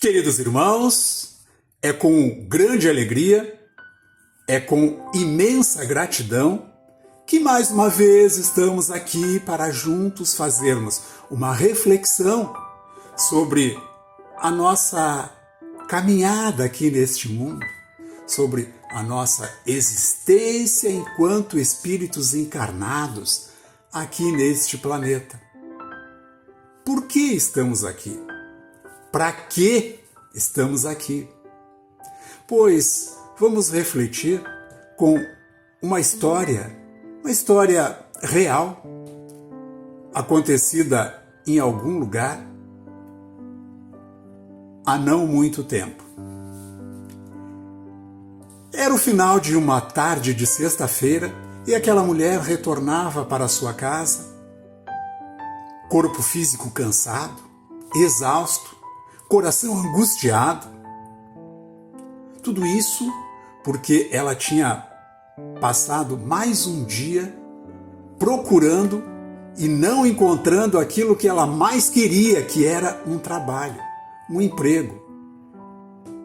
Queridos irmãos, é com grande alegria, é com imensa gratidão que mais uma vez estamos aqui para juntos fazermos uma reflexão sobre a nossa caminhada aqui neste mundo, sobre a nossa existência enquanto espíritos encarnados aqui neste planeta. Por que estamos aqui? Para que estamos aqui? Pois vamos refletir com uma história real, acontecida em algum lugar há não muito tempo. Era o final de uma tarde de sexta-feira e aquela mulher retornava para sua casa, corpo físico cansado, exausto, coração angustiado. Tudo isso porque ela tinha passado mais um dia procurando e não encontrando aquilo que ela mais queria, que era um trabalho, um emprego.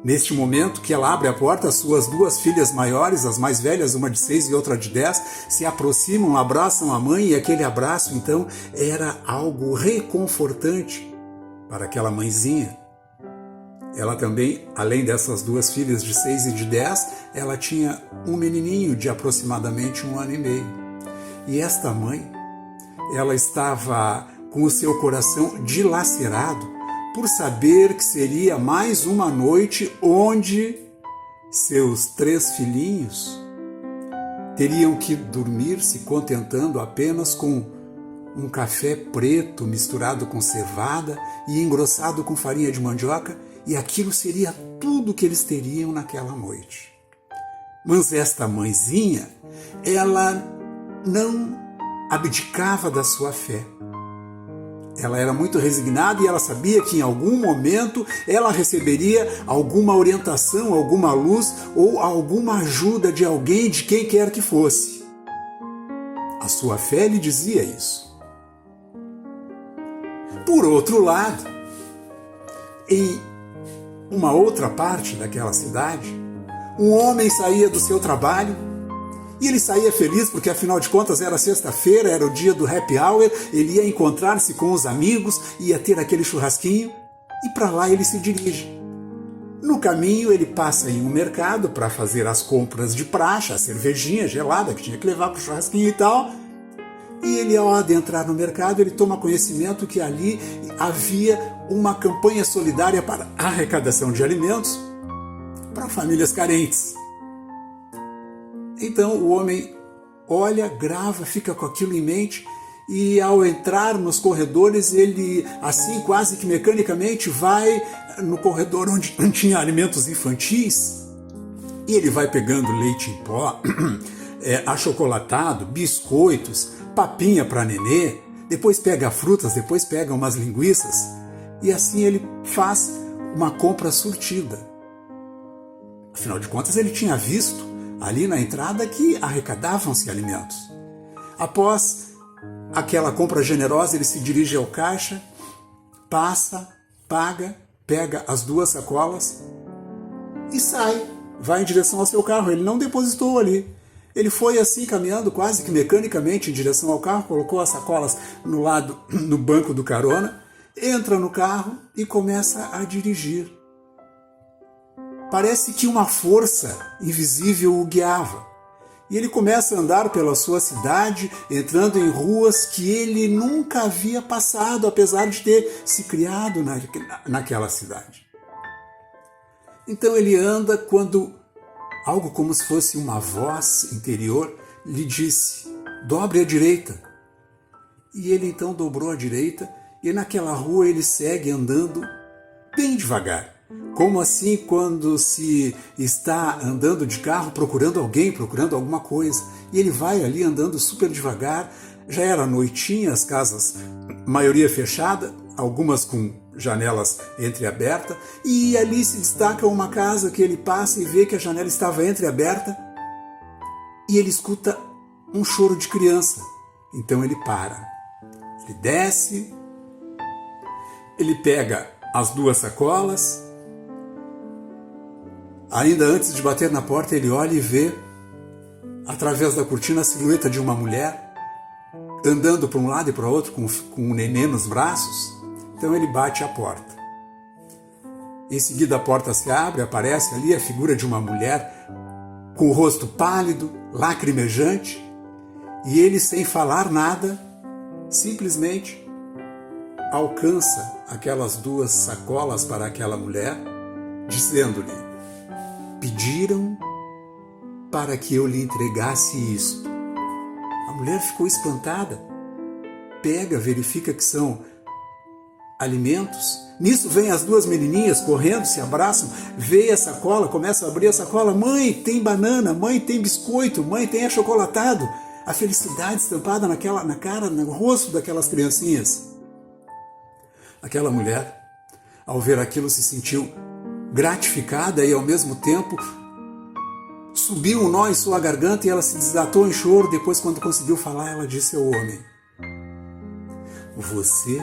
Neste momento que ela abre a porta, suas duas filhas maiores, as mais velhas, uma de 6 e outra de 10, se aproximam, abraçam a mãe, e aquele abraço então era algo reconfortante para aquela mãezinha. Ela também, além dessas duas filhas de 6 e de 10, ela tinha um menininho de aproximadamente 1 ano e meio. E esta mãe, ela estava com o seu coração dilacerado por saber que seria mais uma noite onde seus 3 filhinhos teriam que dormir se contentando apenas com um café preto misturado com cevada e engrossado com farinha de mandioca, e aquilo seria tudo que eles teriam naquela noite. Mas esta mãezinha, ela não abdicava da sua fé. Ela era muito resignada e ela sabia que em algum momento ela receberia alguma orientação, alguma luz ou alguma ajuda de alguém, de quem quer que fosse. A sua fé lhe dizia isso. Por outro lado, em uma outra parte daquela cidade, um homem saía do seu trabalho e ele saía feliz porque, afinal de contas, era sexta-feira, era o dia do happy hour, ele ia encontrar-se com os amigos, ia ter aquele churrasquinho e para lá ele se dirige. No caminho, ele passa em um mercado para fazer as compras de praxe, a cervejinha gelada que tinha que levar para o churrasquinho e tal. E ele, ao adentrar no mercado, ele toma conhecimento que ali havia uma campanha solidária para arrecadação de alimentos para famílias carentes. Então o homem olha, grava, fica com aquilo em mente e, ao entrar nos corredores, ele, assim quase que mecanicamente, vai no corredor onde tinha alimentos infantis e ele vai pegando leite em pó, achocolatado, biscoitos, papinha para nenê, depois pega frutas, depois pega umas linguiças, e assim ele faz uma compra surtida. Afinal de contas, ele tinha visto ali na entrada que arrecadavam-se alimentos. Após aquela compra generosa, ele se dirige ao caixa, passa, paga, pega as 2 sacolas e sai, vai em direção ao seu carro. Ele não depositou ali. Ele foi assim caminhando quase que mecanicamente em direção ao carro, colocou as sacolas no banco do carona, entra no carro e começa a dirigir. Parece que uma força invisível o guiava. E ele começa a andar pela sua cidade, entrando em ruas que ele nunca havia passado, apesar de ter se criado naquela cidade. Então ele anda quando algo como se fosse uma voz interior lhe disse: dobre à direita. E ele então dobrou à direita e naquela rua ele segue andando bem devagar. Como assim quando se está andando de carro procurando alguém, procurando alguma coisa. E ele vai ali andando super devagar. Já era noitinha, as casas, maioria fechada, algumas com janelas entreabertas, e ali se destaca uma casa que ele passa e vê que a janela estava entreaberta, e ele escuta um choro de criança. Então ele para, ele desce, ele pega as 2 sacolas, Ainda antes de bater na porta, ele olha e vê, através da cortina, a silhueta de uma mulher andando para um lado e para o outro com um nenê nos braços. Então ele bate a porta. Em seguida a porta se abre, aparece ali a figura de uma mulher com o rosto pálido, lacrimejante, e ele, sem falar nada, simplesmente alcança aquelas 2 sacolas para aquela mulher, dizendo-lhe: pediram para que eu lhe entregasse isto. A mulher ficou espantada, pega, verifica que são alimentos. Nisso vem as 2 menininhas correndo, se abraçam, vê a sacola, começam a abrir a sacola. Mãe, tem banana, mãe, tem biscoito, mãe, tem achocolatado. A felicidade estampada na cara, no rosto daquelas criancinhas. Aquela mulher, ao ver aquilo, se sentiu gratificada e, ao mesmo tempo, subiu um nó em sua garganta e ela se desatou em choro. Depois, quando conseguiu falar, ela disse ao homem: você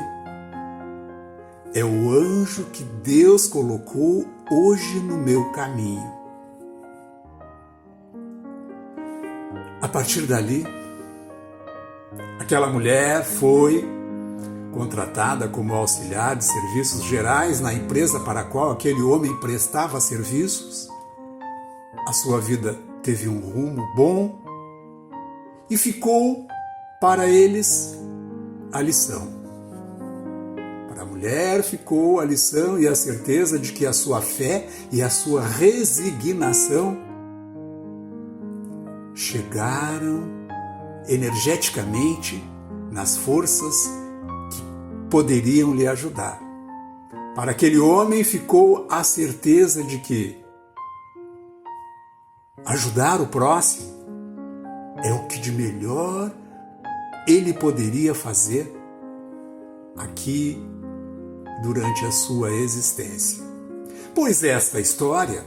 é o anjo que Deus colocou hoje no meu caminho. A partir dali, aquela mulher foi contratada como auxiliar de serviços gerais na empresa para a qual aquele homem prestava serviços. A sua vida teve um rumo bom e ficou para eles a lição. Para a mulher ficou a lição e a certeza de que a sua fé e a sua resignação chegaram energeticamente nas forças que poderiam lhe ajudar. Para aquele homem ficou a certeza de que ajudar o próximo é o que de melhor ele poderia fazer aqui durante a sua existência. Pois esta história,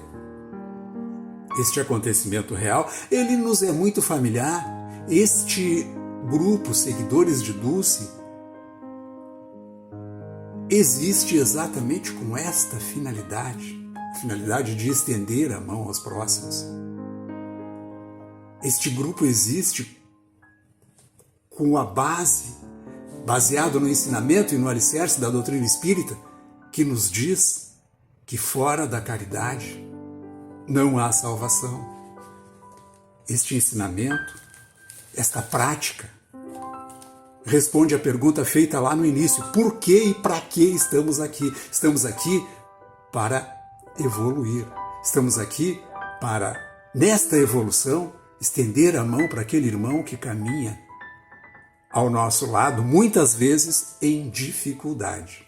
este acontecimento real, ele nos é muito familiar. Este grupo, seguidores de Dulce, existe exatamente com esta finalidade, a finalidade de estender a mão aos próximos. Este grupo existe com a baseado no ensinamento e no alicerce da doutrina espírita, que nos diz que fora da caridade não há salvação. Este ensinamento, esta prática, responde à pergunta feita lá no início: por que e para que estamos aqui? Estamos aqui para evoluir. Estamos aqui para, nesta evolução, estender a mão para aquele irmão que caminha ao nosso lado, muitas vezes em dificuldade.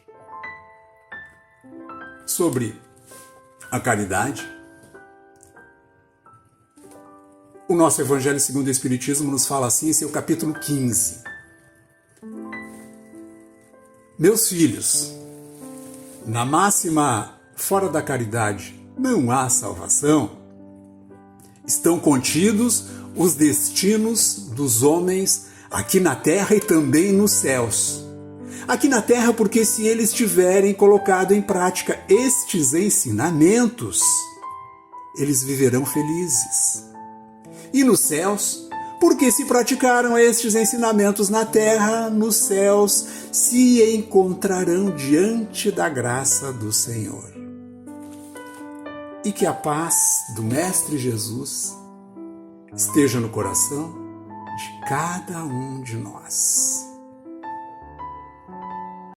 Sobre a caridade, o nosso Evangelho segundo o Espiritismo nos fala assim em seu capítulo 15. Meus filhos, na máxima fora da caridade não há salvação, estão contidos os destinos dos homens aqui na terra e também nos céus. Aqui na terra, porque se eles tiverem colocado em prática estes ensinamentos, eles viverão felizes. E nos céus, porque se praticaram estes ensinamentos na terra, nos céus se encontrarão diante da graça do Senhor. E que a paz do Mestre Jesus esteja no coração de cada um de nós.